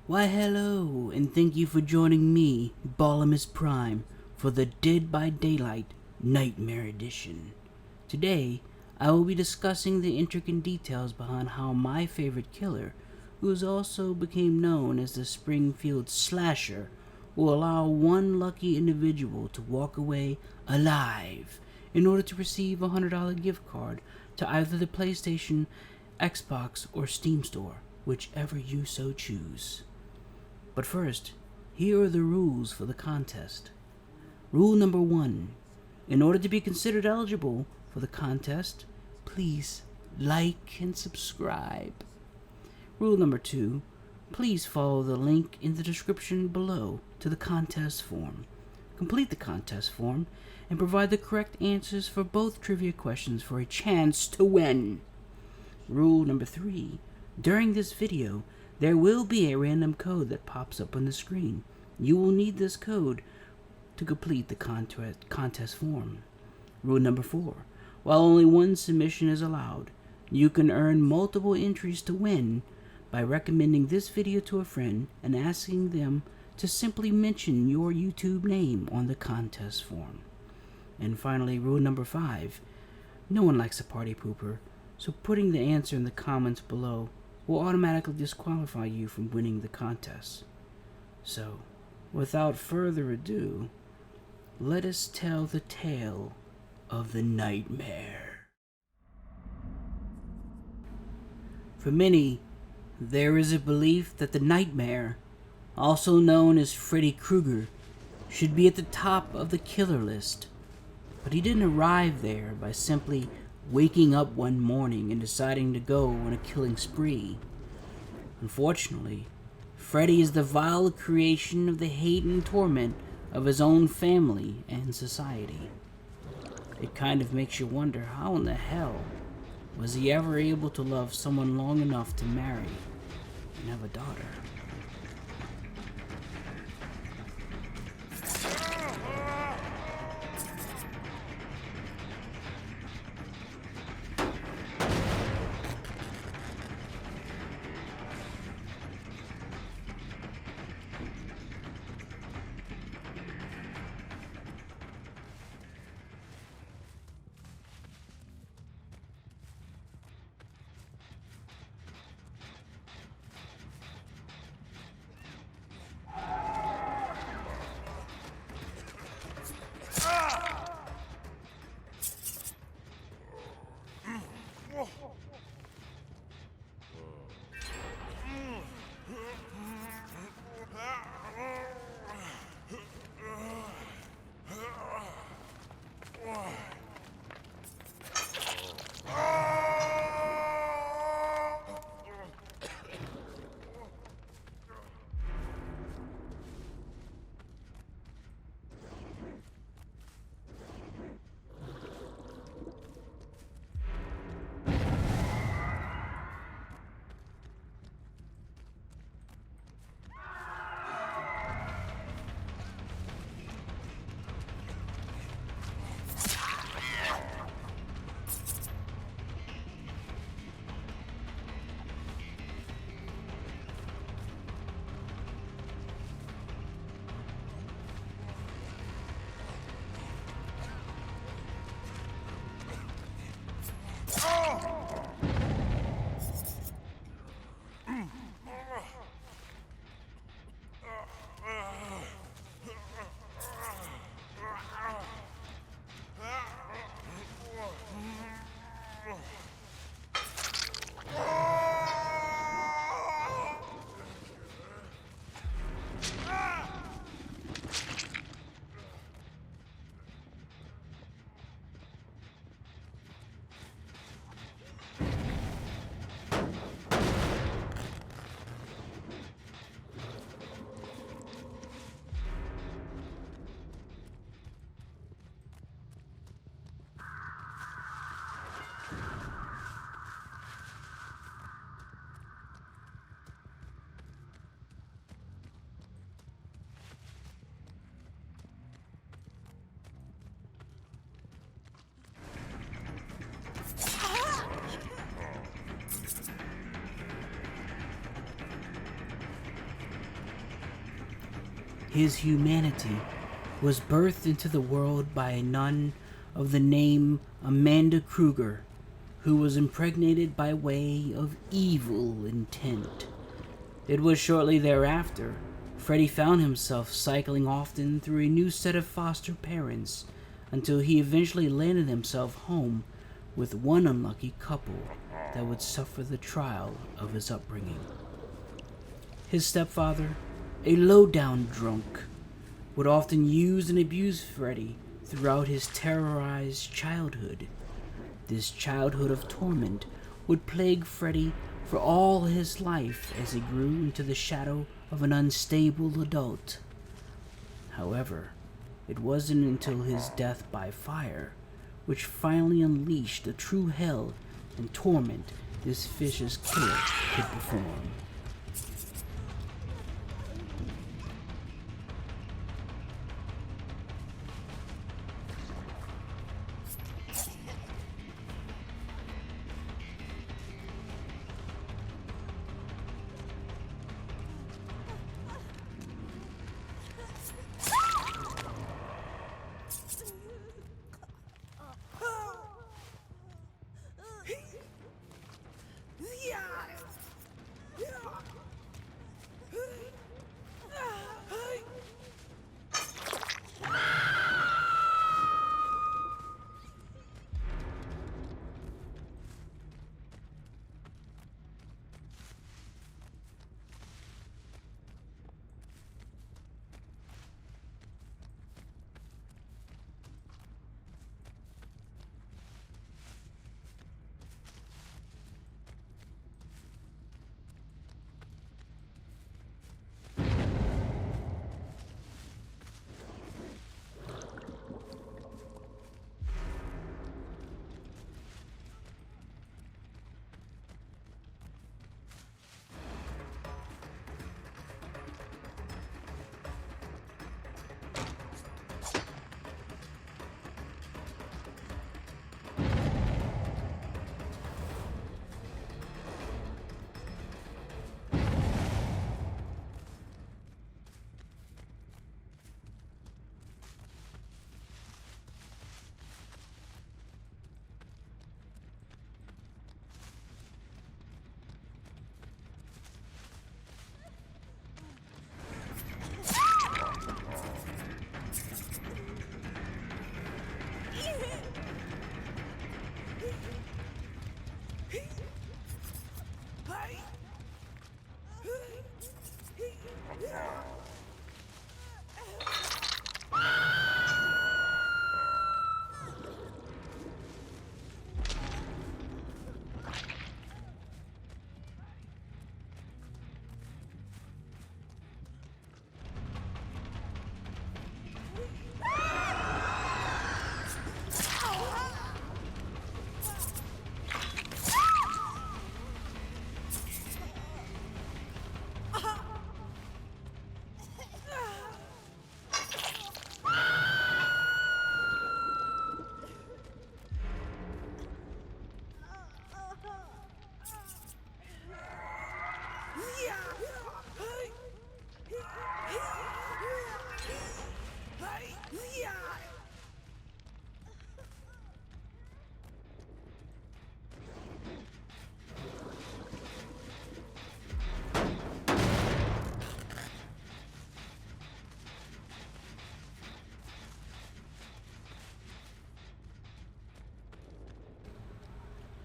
Why hello, and thank you for joining me, Balamus Prime, for the Dead by Daylight Nightmare Edition. Today, I will be discussing the intricate details behind how my favorite killer, who has also become known as the Springfield Slasher, will allow one lucky individual to walk away alive in order to receive a $100 gift card to either the PlayStation, Xbox, or Steam store, whichever you so choose. But first, here are the rules for the contest. Rule number 1. In order to be considered eligible for the contest, please like and subscribe. Rule number 2. Please follow the link in the description below to the contest form. Complete the contest form and provide the correct answers for both trivia questions for a chance to win. Rule number 3. During this video, there will be a random code that pops up on the screen. You will need this code to complete the contest form. Rule number 4. While only one submission is allowed, you can earn multiple entries to win by recommending this video to a friend and asking them to simply mention your YouTube name on the contest form. And finally, rule number 5. No one likes a party pooper, so putting the answer in the comments below will automatically disqualify you from winning the contest. So, without further ado, let us tell the tale of the nightmare. For many, there is a belief that the nightmare, also known as Freddy Krueger, should be at the top of the killer list. But he didn't arrive there by simply waking up one morning and deciding to go on a killing spree. Unfortunately, Freddy is the vile creation of the hate and torment of his own family and society. It kind of makes you wonder, how in the hell was he ever able to love someone long enough to marry and have a daughter? his humanity, was birthed into the world by a nun of the name Amanda Kruger, who was impregnated by way of evil intent. It was shortly thereafter Freddy found himself cycling often through a new set of foster parents until he eventually landed himself home with one unlucky couple that would suffer the trial of his upbringing. His stepfather, a low-down drunk, would often use and abuse Freddy throughout his terrorized childhood. This childhood of torment would plague Freddy for all his life as he grew into the shadow of an unstable adult. However, it wasn't until his death by fire which finally unleashed the true hell and torment this vicious killer could perform.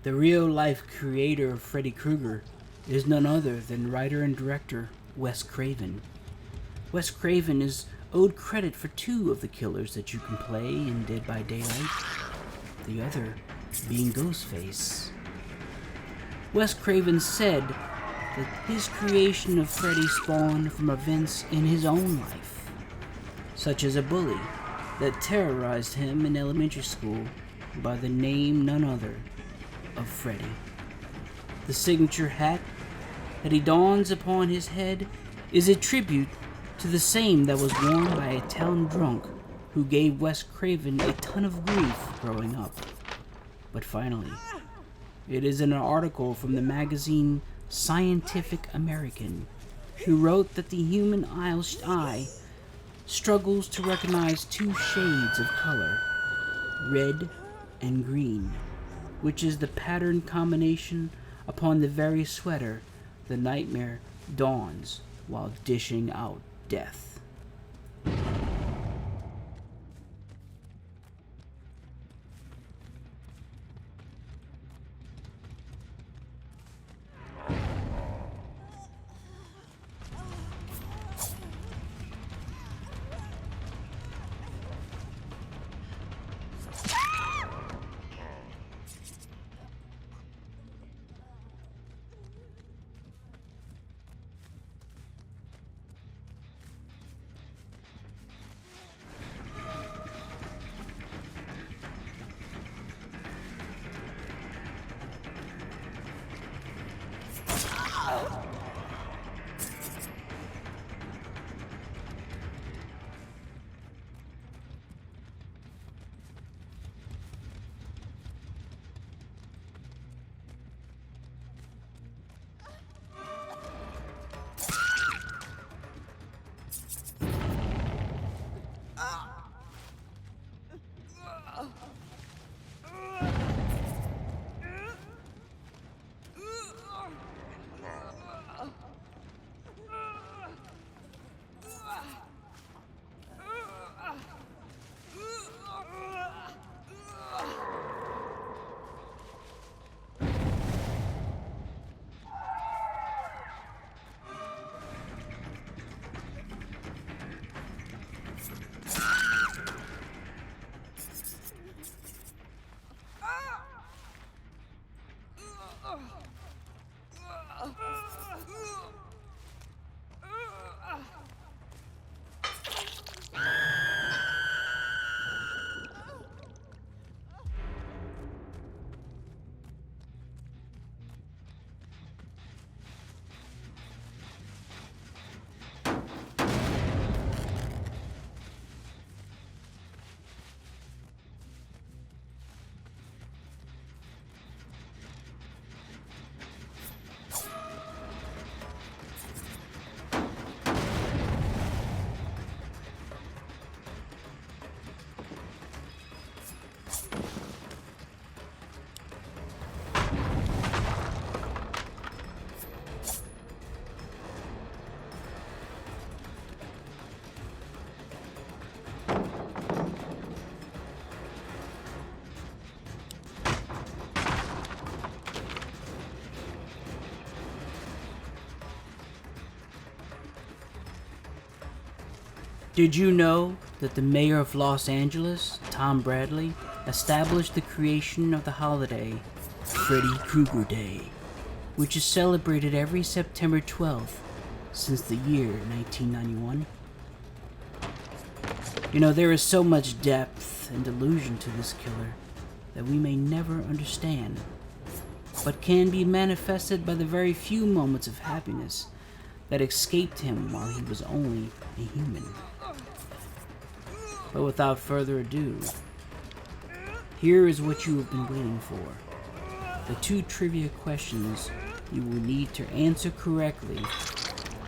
The real-life creator of Freddy Krueger is none other than writer and director Wes Craven. Wes Craven is owed credit for two of the killers that you can play in Dead by Daylight, the other being Ghostface. Wes Craven said that his creation of Freddy spawned from events in his own life, such as a bully that terrorized him in elementary school by the name none other of Freddy. The signature hat that he dons upon his head is a tribute to the same that was worn by a town drunk who gave Wes Craven a ton of grief growing up. But finally, it is in an article from the magazine Scientific American, who wrote that the human eye struggles to recognize two shades of color, red and green, which is the pattern combination upon the very sweater the nightmare dons while dishing out death. Did you know that the mayor of Los Angeles, Tom Bradley, established the creation of the holiday, Freddy Krueger Day, which is celebrated every September 12th since the year 1991? You know, there is so much depth and delusion to this killer that we may never understand, but can be manifested by the very few moments of happiness that escaped him while he was only a human. But without further ado, here is what you have been waiting for. The 2 trivia questions you will need to answer correctly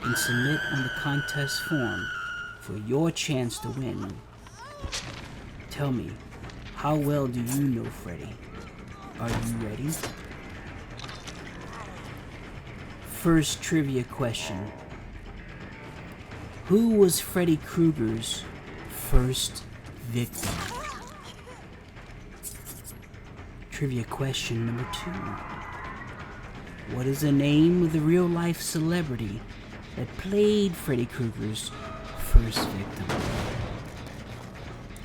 and submit on the contest form for your chance to win. Tell me, how well do you know Freddy? Are you ready? First trivia question. Who was Freddy Krueger's first victim? Trivia question number 2. What is the name of the real-life celebrity that played Freddy Krueger's first victim?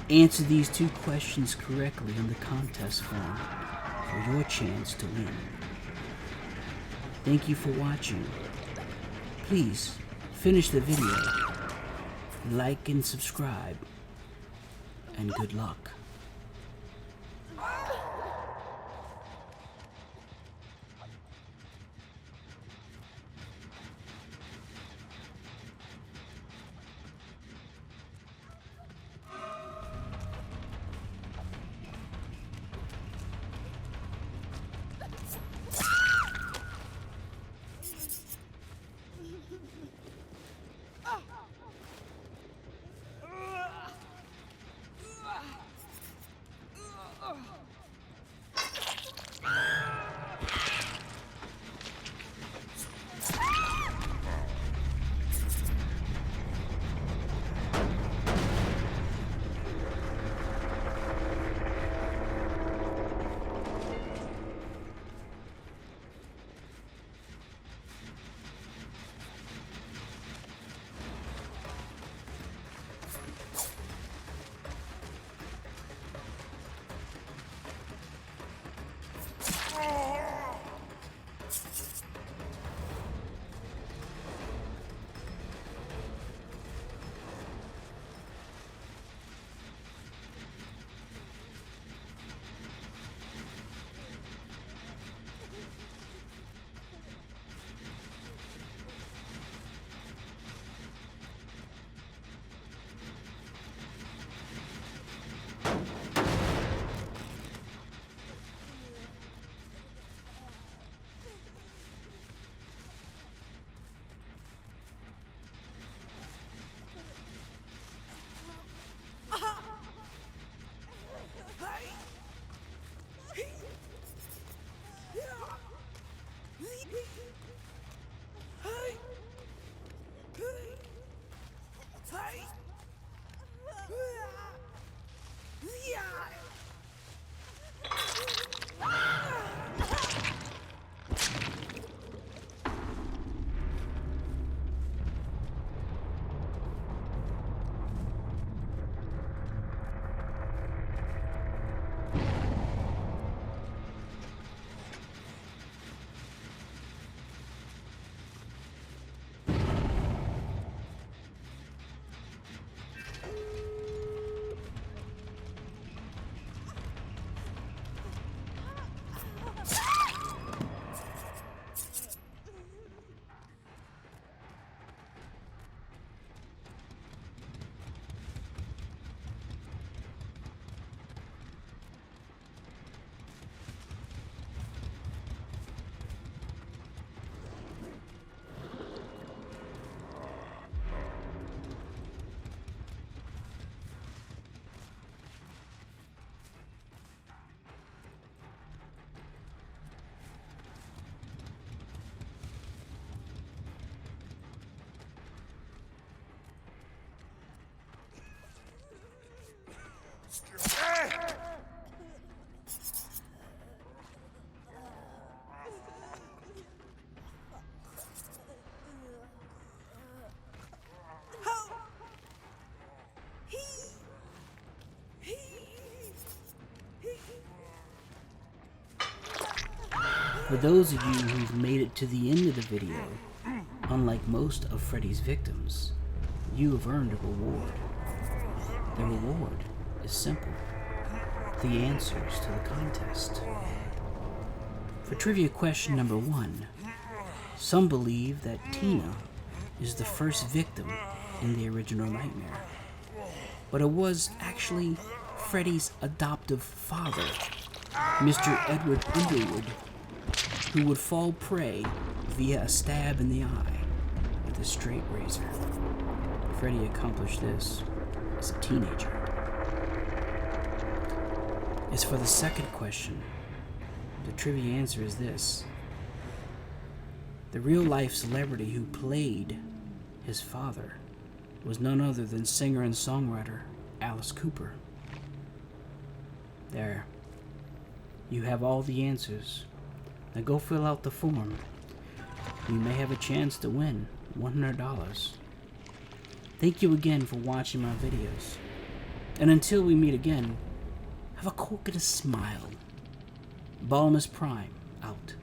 Answer these 2 questions correctly on the contest form for your chance to win. Thank you for watching. Please finish the video, like and subscribe, and good luck. For those of you who've made it to the end of the video, unlike most of Freddy's victims, you have earned a reward. The reward is simple: the answers to the contest. For trivia question number 1, some believe that Tina is the first victim in the original nightmare, but it was actually Freddy's adoptive father, Mr. Edward Underwood, who would fall prey via a stab in the eye with a straight razor. Freddy accomplished this as a teenager. As for the second question, the trivia answer is this: the real-life celebrity who played his father was none other than singer and songwriter Alice Cooper. There. You have all the answers. Now go fill out the form. You may have a chance to win $100. Thank you again for watching my videos. And until we meet again, have a coconut smile. Ballmus Prime, out.